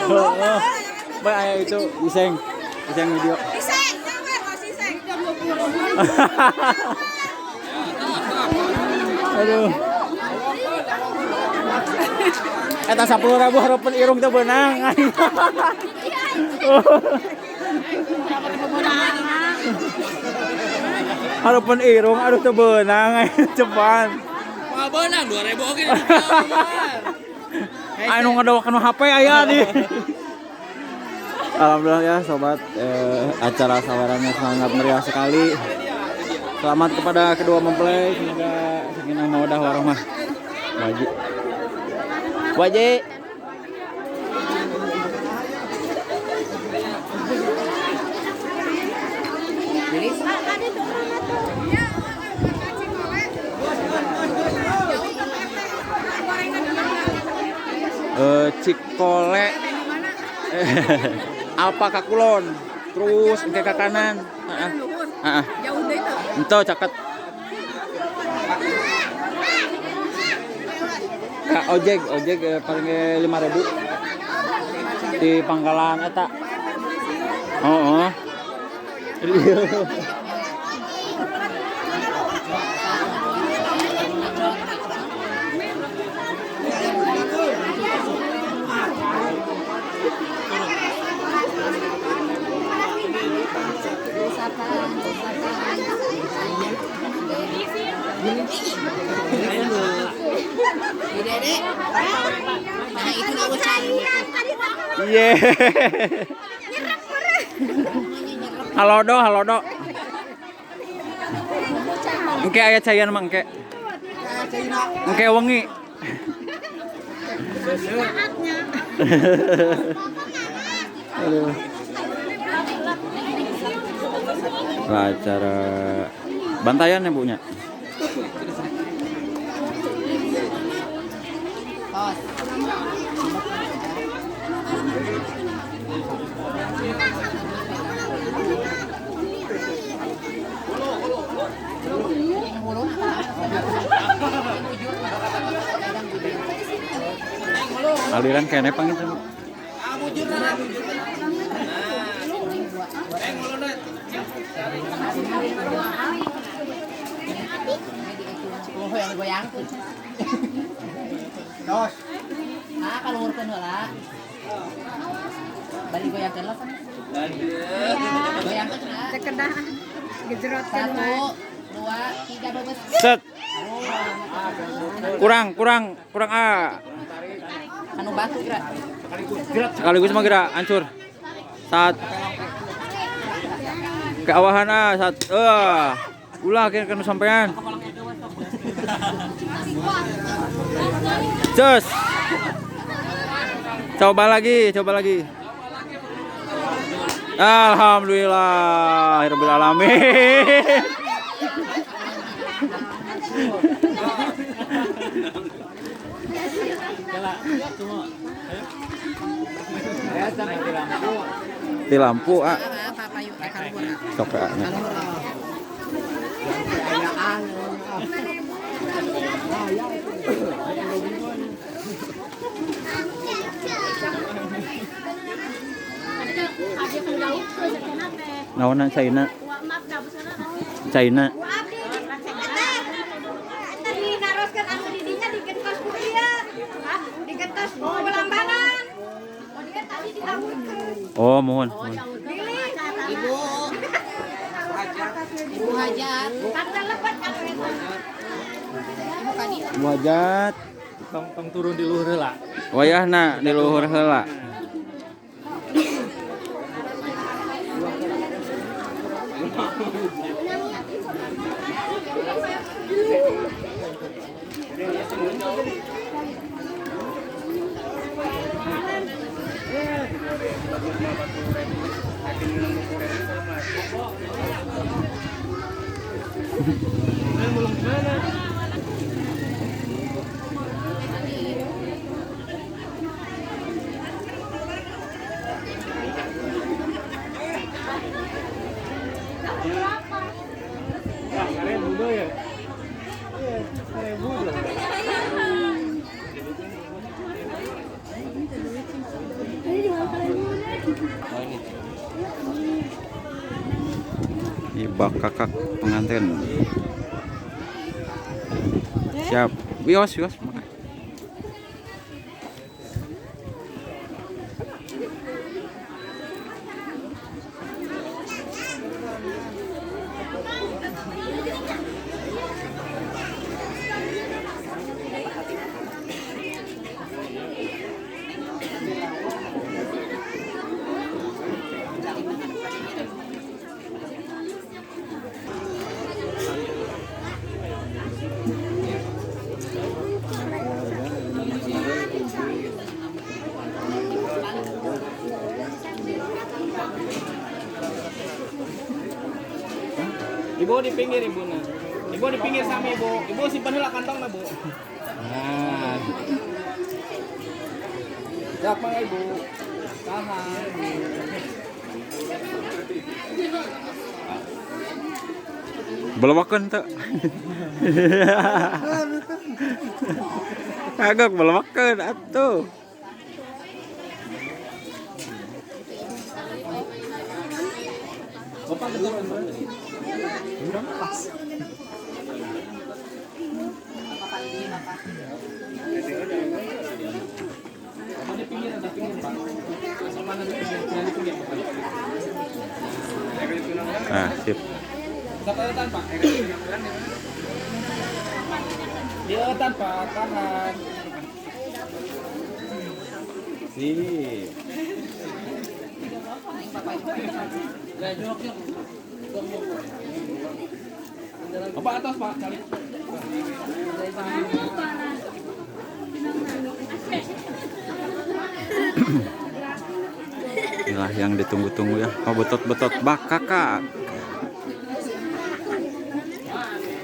Baik ayah itu Iseng video. Iseng, jangan masih Iseng. Aduh. Eta 10.000 harapan irung teh beunang. Harapan irung aduh teh beunang cepan. Wah beunang 2.000 oke. Anu ngadowakeun HP aya di. Alhamdulillah ya sobat, acara sawerannya sangat meriah sekali. Selamat kepada kedua mempelai, semoga sakinah mawaddah warahmah. Waji. Cikole Alpa ka kulon terus ke kanan. Jauh deh itu. Ento caket ka ojek paling 5.000 di pangkalan eta. Oh. Iya. Halo do. Engke aya cayan mah engke. Engke wengi. Aduh. Acara bantayan ya punya. Aliran kene pangit. Goyang. Dos. Kaluhurkeun heula. Bali goyangkeun lah kan. Goyangkeun cenah. Cekedah gejerotkeun wae. 1, 2, 3 beus. Set. Kurang Anu batu gerak. sekaligus mah gerak hancur. Ke awahan ulah kena sampean. Cus. Coba lagi. Alhamdulillah, rabbil alamin. Di lampu sok naonan China. Oh, mohon. Ibu hajat. Ibu hajat. Tong turun di luhur heula. Wayahna di luhur heula. Ibak kakak pengantin. Siap. Wios. Makan. Ibu di pinggir ibu nah. Ibu di pinggir sama ibu. Ibu simpan dulu kantong nah bu. Nah. Siap mangga ibu. Tahan. Belawakan tak? Kagak belawakan atuh. Bapak keturun. Di pinggir ada pinggir Pak. Sama nanti di pinggir Pak. Ah, sip. Tahan Pak. Dia tanpa tahan. Sip. Apa atas Pak kali. Inilah yang ditunggu-tunggu ya. Oh, betot-betot bak kakak.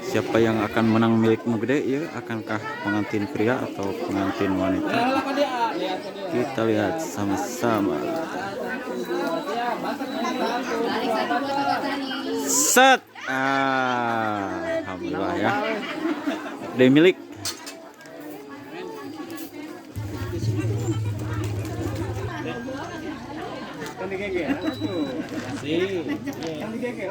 Siapa yang akan menang milikmu gede ya? Akankah pengantin pria atau pengantin wanita? Kita lihat sama-sama. Set. Alhamdulillah ya. Dia milik. Kan digege. Sih. Kan digege.